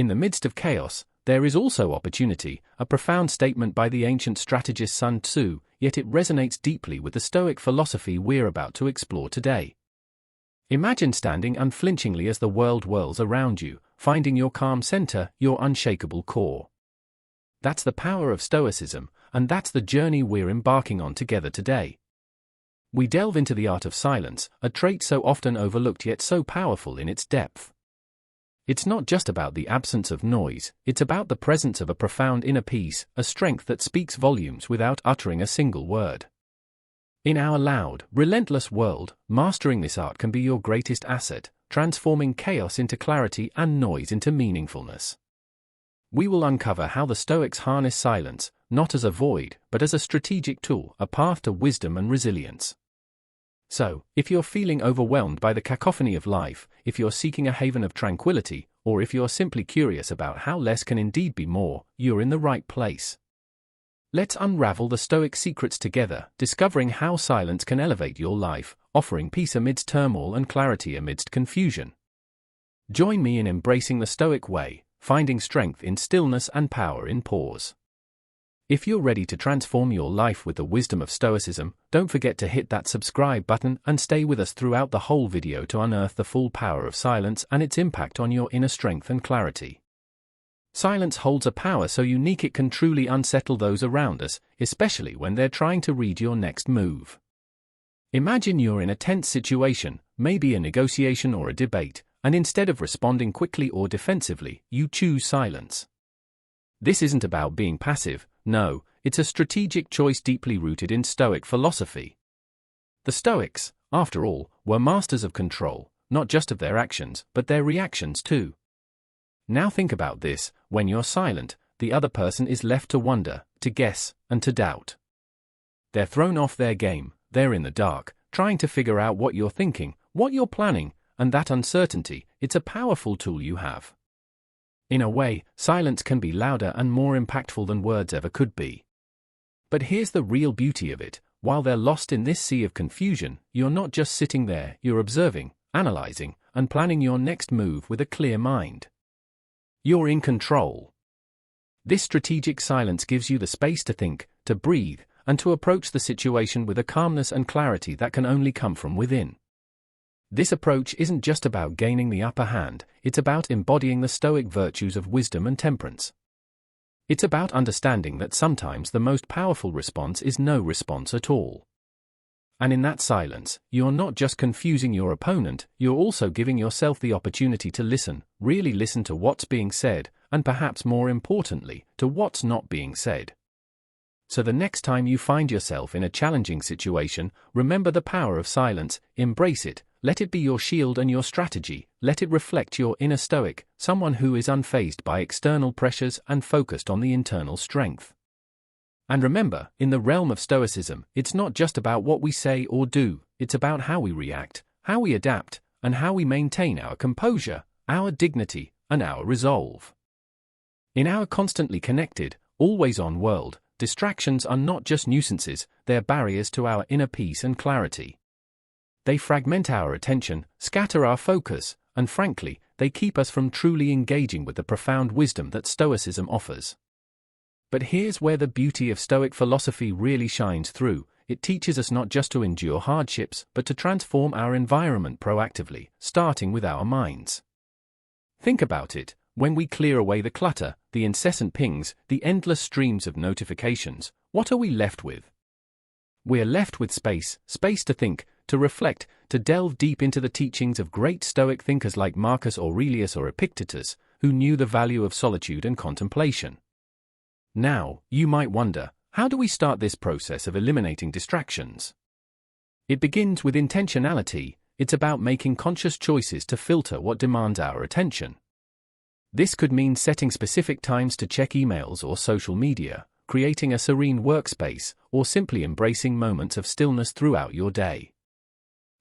In the midst of chaos, there is also opportunity, a profound statement by the ancient strategist Sun Tzu, yet it resonates deeply with the Stoic philosophy we're about to explore today. Imagine standing unflinchingly as the world whirls around you, finding your calm center, your unshakable core. That's the power of Stoicism, and that's the journey we're embarking on together today. We delve into the art of silence, a trait so often overlooked yet so powerful in its depth. It's not just about the absence of noise, it's about the presence of a profound inner peace, a strength that speaks volumes without uttering a single word. In our loud, relentless world, mastering this art can be your greatest asset, transforming chaos into clarity and noise into meaningfulness. We will uncover how the Stoics harness silence, not as a void, but as a strategic tool, a path to wisdom and resilience. So, if you're feeling overwhelmed by the cacophony of life, if you're seeking a haven of tranquility, or if you're simply curious about how less can indeed be more, you're in the right place. Let's unravel the Stoic secrets together, discovering how silence can elevate your life, offering peace amidst turmoil and clarity amidst confusion. Join me in embracing the Stoic way, finding strength in stillness and power in pause. If you're ready to transform your life with the wisdom of Stoicism, don't forget to hit that subscribe button and stay with us throughout the whole video to unearth the full power of silence and its impact on your inner strength and clarity. Silence holds a power so unique it can truly unsettle those around us, especially when they're trying to read your next move. Imagine you're in a tense situation, maybe a negotiation or a debate, and instead of responding quickly or defensively, you choose silence. This isn't about being passive, no, it's a strategic choice deeply rooted in Stoic philosophy. The Stoics, after all, were masters of control, not just of their actions, but their reactions too. Now think about this, when you're silent, the other person is left to wonder, to guess, and to doubt. They're thrown off their game, they're in the dark, trying to figure out what you're thinking, what you're planning, and that uncertainty, it's a powerful tool you have. In a way, silence can be louder and more impactful than words ever could be. But here's the real beauty of it, while they're lost in this sea of confusion, you're not just sitting there, you're observing, analyzing, and planning your next move with a clear mind. You're in control. This strategic silence gives you the space to think, to breathe, and to approach the situation with a calmness and clarity that can only come from within. This approach isn't just about gaining the upper hand, it's about embodying the Stoic virtues of wisdom and temperance. It's about understanding that sometimes the most powerful response is no response at all. And in that silence, you're not just confusing your opponent, you're also giving yourself the opportunity to listen, really listen to what's being said, and perhaps more importantly, to what's not being said. So the next time you find yourself in a challenging situation, remember the power of silence, embrace it, let it be your shield and your strategy, let it reflect your inner Stoic, someone who is unfazed by external pressures and focused on the internal strength. And remember, in the realm of Stoicism, it's not just about what we say or do, it's about how we react, how we adapt, and how we maintain our composure, our dignity, and our resolve. In our constantly connected, always-on world, distractions are not just nuisances, they're barriers to our inner peace and clarity. They fragment our attention, scatter our focus, and frankly, they keep us from truly engaging with the profound wisdom that Stoicism offers. But here's where the beauty of Stoic philosophy really shines through. It teaches us not just to endure hardships, but to transform our environment proactively, starting with our minds. Think about it. When we clear away the clutter, the incessant pings, the endless streams of notifications, what are we left with? We're left with space to think, to reflect, to delve deep into the teachings of great Stoic thinkers like Marcus Aurelius or Epictetus, who knew the value of solitude and contemplation. Now, you might wonder, how do we start this process of eliminating distractions? It begins with intentionality. It's about making conscious choices to filter what demands our attention. This could mean setting specific times to check emails or social media, creating a serene workspace, or simply embracing moments of stillness throughout your day.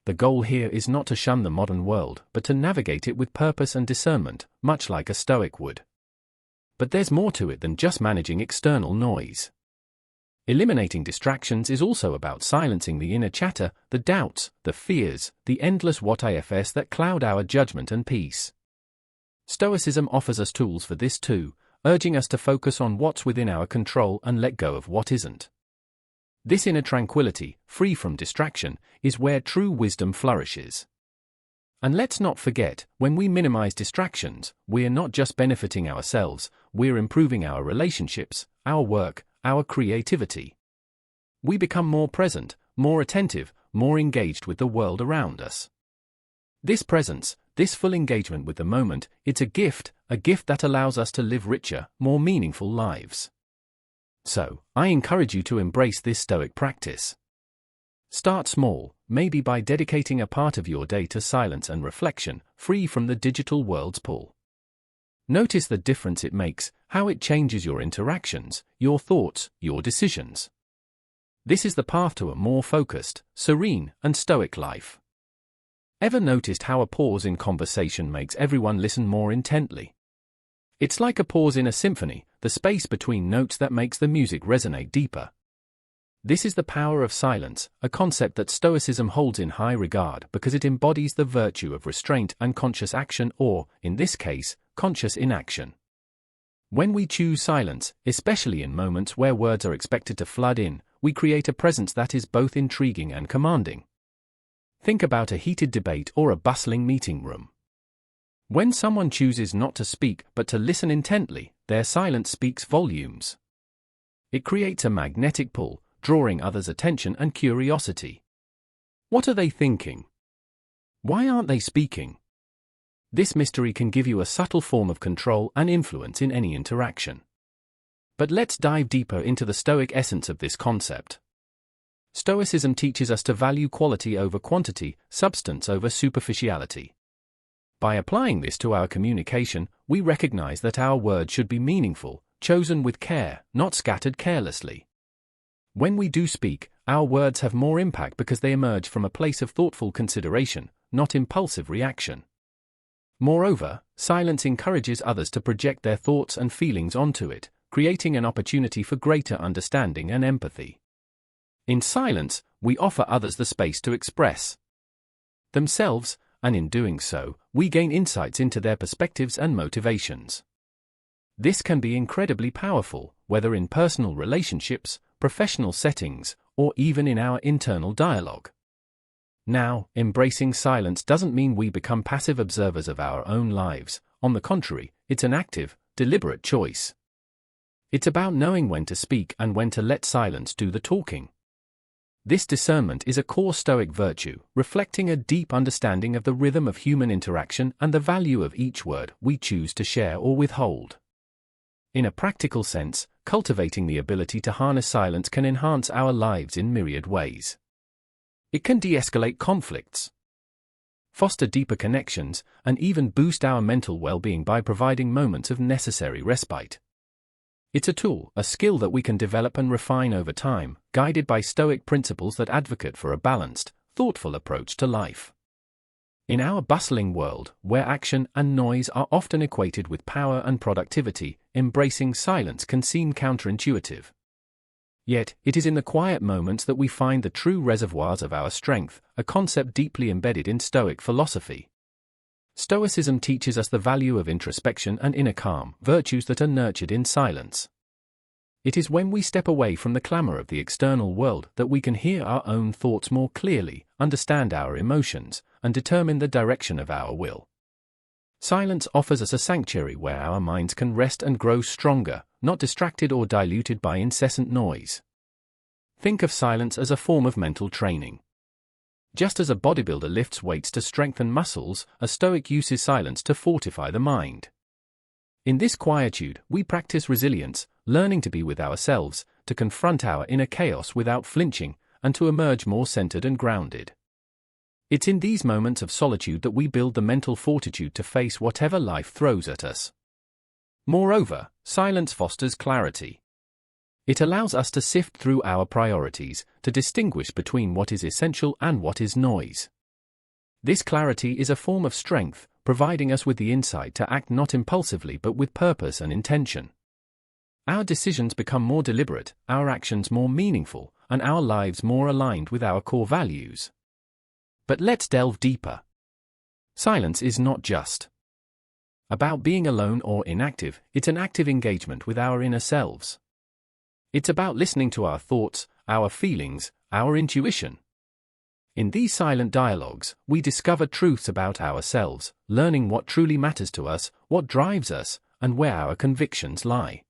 The goal here is not to shun the modern world, but to navigate it with purpose and discernment, much like a Stoic would. But there's more to it than just managing external noise. Eliminating distractions is also about silencing the inner chatter, the doubts, the fears, the endless what ifs that cloud our judgment and peace. Stoicism offers us tools for this too, urging us to focus on what's within our control and let go of what isn't. This inner tranquility, free from distraction, is where true wisdom flourishes. And let's not forget, when we minimize distractions, we're not just benefiting ourselves, we're improving our relationships, our work, our creativity. We become more present, more attentive, more engaged with the world around us. This presence, this full engagement with the moment, it's a gift that allows us to live richer, more meaningful lives. So, I encourage you to embrace this Stoic practice. Start small, maybe by dedicating a part of your day to silence and reflection, free from the digital world's pull. Notice the difference it makes, how it changes your interactions, your thoughts, your decisions. This is the path to a more focused, serene, and stoic life. Ever noticed how a pause in conversation makes everyone listen more intently? It's like a pause in a symphony, the space between notes that makes the music resonate deeper. This is the power of silence, a concept that Stoicism holds in high regard because it embodies the virtue of restraint and conscious action, or, in this case, conscious inaction. When we choose silence, especially in moments where words are expected to flood in, we create a presence that is both intriguing and commanding. Think about a heated debate or a bustling meeting room. When someone chooses not to speak but to listen intently, their silence speaks volumes. It creates a magnetic pull, drawing others' attention and curiosity. What are they thinking? Why aren't they speaking? This mystery can give you a subtle form of control and influence in any interaction. But let's dive deeper into the Stoic essence of this concept. Stoicism teaches us to value quality over quantity, substance over superficiality. By applying this to our communication, we recognize that our words should be meaningful, chosen with care, not scattered carelessly. When we do speak, our words have more impact because they emerge from a place of thoughtful consideration, not impulsive reaction. Moreover, silence encourages others to project their thoughts and feelings onto it, creating an opportunity for greater understanding and empathy. In silence, we offer others the space to express themselves, and in doing so, we gain insights into their perspectives and motivations. This can be incredibly powerful, whether in personal relationships, professional settings, or even in our internal dialogue. Now, embracing silence doesn't mean we become passive observers of our own lives. On the contrary, it's an active, deliberate choice. It's about knowing when to speak and when to let silence do the talking. This discernment is a core Stoic virtue, reflecting a deep understanding of the rhythm of human interaction and the value of each word we choose to share or withhold. In a practical sense, cultivating the ability to harness silence can enhance our lives in myriad ways. It can de-escalate conflicts, foster deeper connections, and even boost our mental well-being by providing moments of necessary respite. It's a tool, a skill that we can develop and refine over time, guided by Stoic principles that advocate for a balanced, thoughtful approach to life. In our bustling world, where action and noise are often equated with power and productivity, embracing silence can seem counterintuitive. Yet, it is in the quiet moments that we find the true reservoirs of our strength, a concept deeply embedded in Stoic philosophy. Stoicism teaches us the value of introspection and inner calm, virtues that are nurtured in silence. It is when we step away from the clamor of the external world that we can hear our own thoughts more clearly, understand our emotions, and determine the direction of our will. Silence offers us a sanctuary where our minds can rest and grow stronger, not distracted or diluted by incessant noise. Think of silence as a form of mental training. Just as a bodybuilder lifts weights to strengthen muscles, a Stoic uses silence to fortify the mind. In this quietude, we practice resilience, learning to be with ourselves, to confront our inner chaos without flinching, and to emerge more centered and grounded. It's in these moments of solitude that we build the mental fortitude to face whatever life throws at us. Moreover, silence fosters clarity. It allows us to sift through our priorities, to distinguish between what is essential and what is noise. This clarity is a form of strength, providing us with the insight to act not impulsively but with purpose and intention. Our decisions become more deliberate, our actions more meaningful, and our lives more aligned with our core values. But let's delve deeper. Silence is not just about being alone or inactive, it's an active engagement with our inner selves. It's about listening to our thoughts, our feelings, our intuition. In these silent dialogues, we discover truths about ourselves, learning what truly matters to us, what drives us, and where our convictions lie.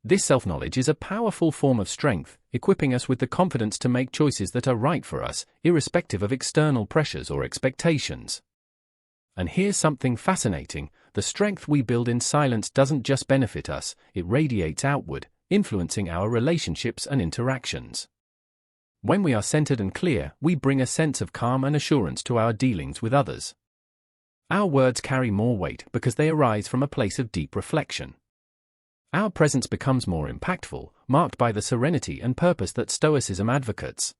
This self-knowledge is a powerful form of strength, equipping us with the confidence to make choices that are right for us, irrespective of external pressures or expectations. And here's something fascinating: the strength we build in silence doesn't just benefit us, it radiates outward, influencing our relationships and interactions. When we are centered and clear, we bring a sense of calm and assurance to our dealings with others. Our words carry more weight because they arise from a place of deep reflection. Our presence becomes more impactful, marked by the serenity and purpose that Stoicism advocates.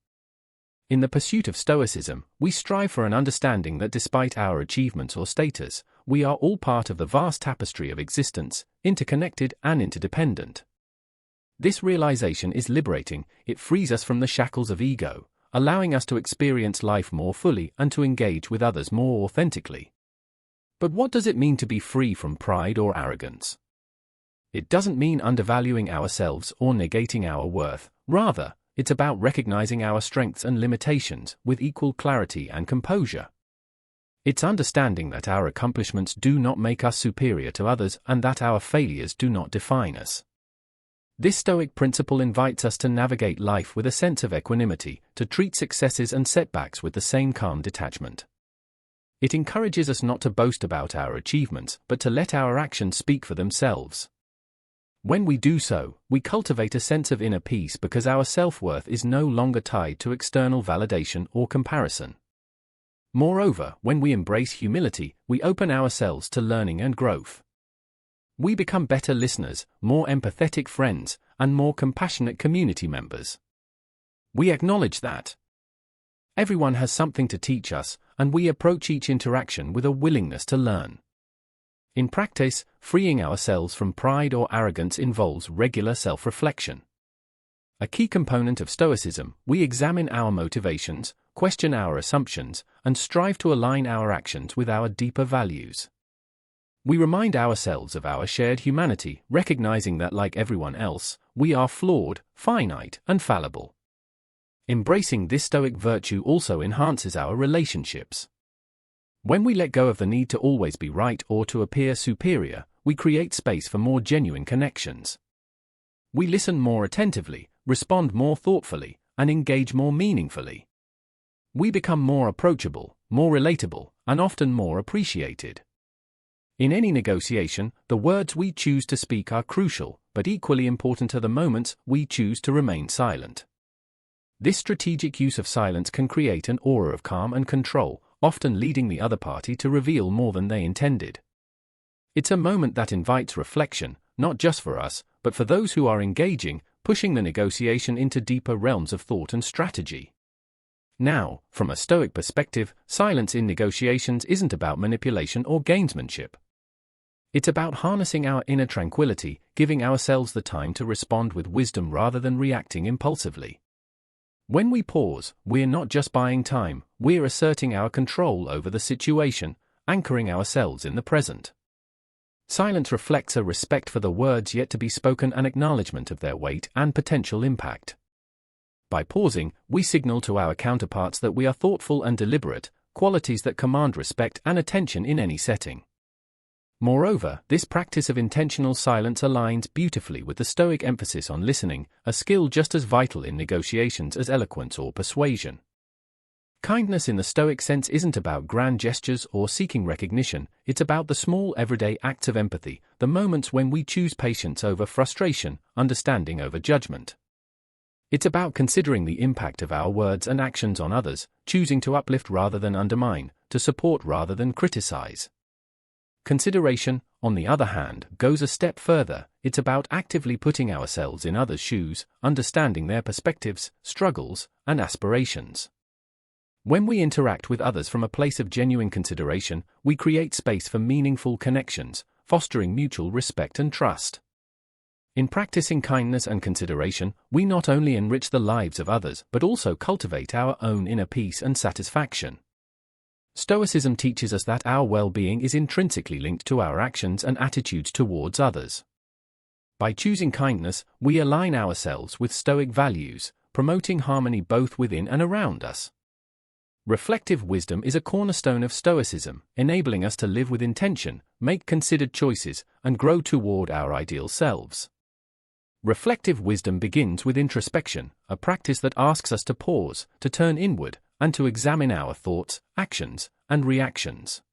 In the pursuit of Stoicism, we strive for an understanding that despite our achievements or status, we are all part of the vast tapestry of existence, interconnected and interdependent. This realization is liberating. It frees us from the shackles of ego, allowing us to experience life more fully and to engage with others more authentically. But what does it mean to be free from pride or arrogance? It doesn't mean undervaluing ourselves or negating our worth. Rather, it's about recognizing our strengths and limitations with equal clarity and composure. It's understanding that our accomplishments do not make us superior to others and that our failures do not define us. This Stoic principle invites us to navigate life with a sense of equanimity, to treat successes and setbacks with the same calm detachment. It encourages us not to boast about our achievements, but to let our actions speak for themselves. When we do so, we cultivate a sense of inner peace because our self-worth is no longer tied to external validation or comparison. Moreover, when we embrace humility, we open ourselves to learning and growth. We become better listeners, more empathetic friends, and more compassionate community members. We acknowledge that everyone has something to teach us, and we approach each interaction with a willingness to learn. In practice, freeing ourselves from pride or arrogance involves regular self-reflection. A key component of Stoicism, we examine our motivations, question our assumptions, and strive to align our actions with our deeper values. We remind ourselves of our shared humanity, recognizing that like everyone else, we are flawed, finite, and fallible. Embracing this Stoic virtue also enhances our relationships. When we let go of the need to always be right or to appear superior, we create space for more genuine connections. We listen more attentively, respond more thoughtfully, and engage more meaningfully. We become more approachable, more relatable, and often more appreciated. In any negotiation, the words we choose to speak are crucial, but equally important are the moments we choose to remain silent. This strategic use of silence can create an aura of calm and control, often leading the other party to reveal more than they intended. It's a moment that invites reflection, not just for us, but for those who are engaging, pushing the negotiation into deeper realms of thought and strategy. Now, from a Stoic perspective, silence in negotiations isn't about manipulation or gamesmanship. It's about harnessing our inner tranquility, giving ourselves the time to respond with wisdom rather than reacting impulsively. When we pause, we're not just buying time, we're asserting our control over the situation, anchoring ourselves in the present. Silence reflects a respect for the words yet to be spoken and acknowledgement of their weight and potential impact. By pausing, we signal to our counterparts that we are thoughtful and deliberate, qualities that command respect and attention in any setting. Moreover, this practice of intentional silence aligns beautifully with the Stoic emphasis on listening, a skill just as vital in negotiations as eloquence or persuasion. Kindness in the Stoic sense isn't about grand gestures or seeking recognition, it's about the small everyday acts of empathy, the moments when we choose patience over frustration, understanding over judgment. It's about considering the impact of our words and actions on others, choosing to uplift rather than undermine, to support rather than criticize. Consideration, on the other hand, goes a step further. It's about actively putting ourselves in others' shoes, understanding their perspectives, struggles, and aspirations. When we interact with others from a place of genuine consideration, we create space for meaningful connections, fostering mutual respect and trust. In practicing kindness and consideration, we not only enrich the lives of others but also cultivate our own inner peace and satisfaction. Stoicism teaches us that our well-being is intrinsically linked to our actions and attitudes towards others. By choosing kindness, we align ourselves with Stoic values, promoting harmony both within and around us. Reflective wisdom is a cornerstone of Stoicism, enabling us to live with intention, make considered choices, and grow toward our ideal selves. Reflective wisdom begins with introspection, a practice that asks us to pause, to turn inward, and to examine our thoughts, actions, and reactions.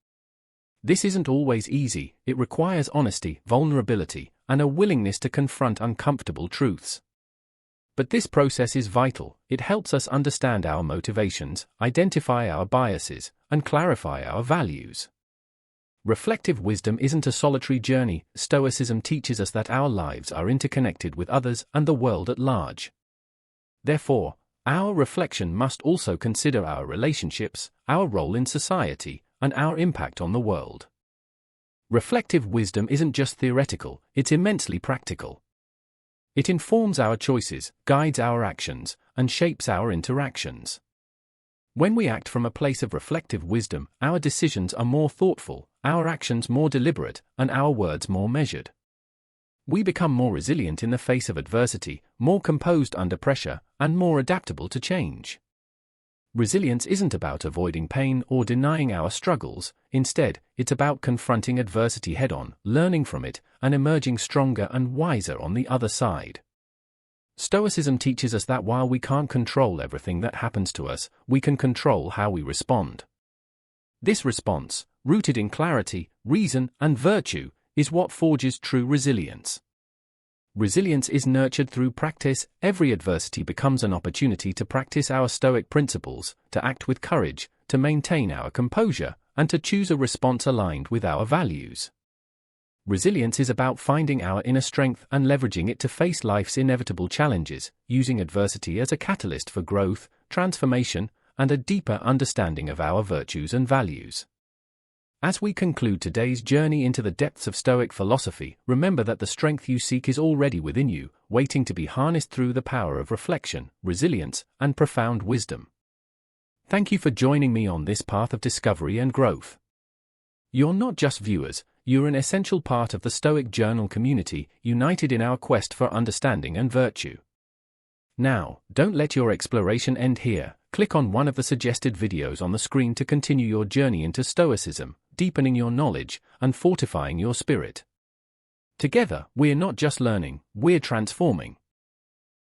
This isn't always easy. It requires honesty, vulnerability, and a willingness to confront uncomfortable truths. But this process is vital. It helps us understand our motivations, identify our biases, and clarify our values. Reflective wisdom isn't a solitary journey. Stoicism teaches us that our lives are interconnected with others and the world at large. Therefore, our reflection must also consider our relationships, our role in society, and our impact on the world. Reflective wisdom isn't just theoretical, it's immensely practical. It informs our choices, guides our actions, and shapes our interactions. When we act from a place of reflective wisdom, our decisions are more thoughtful, our actions more deliberate, and our words more measured. We become more resilient in the face of adversity, more composed under pressure, and more adaptable to change. Resilience isn't about avoiding pain or denying our struggles. Instead, it's about confronting adversity head-on, learning from it, and emerging stronger and wiser on the other side. Stoicism teaches us that while we can't control everything that happens to us, we can control how we respond. This response, rooted in clarity, reason, and virtue, is what forges true resilience. Resilience is nurtured through practice. Every adversity becomes an opportunity to practice our Stoic principles, to act with courage, to maintain our composure, and to choose a response aligned with our values. Resilience is about finding our inner strength and leveraging it to face life's inevitable challenges, using adversity as a catalyst for growth, transformation, and a deeper understanding of our virtues and values. As we conclude today's journey into the depths of Stoic philosophy, remember that the strength you seek is already within you, waiting to be harnessed through the power of reflection, resilience, and profound wisdom. Thank you for joining me on this path of discovery and growth. You're not just viewers, you're an essential part of the Stoic Journal community, united in our quest for understanding and virtue. Now, don't let your exploration end here. Click on one of the suggested videos on the screen to continue your journey into Stoicism, deepening your knowledge and fortifying your spirit. Together, we're not just learning, we're transforming.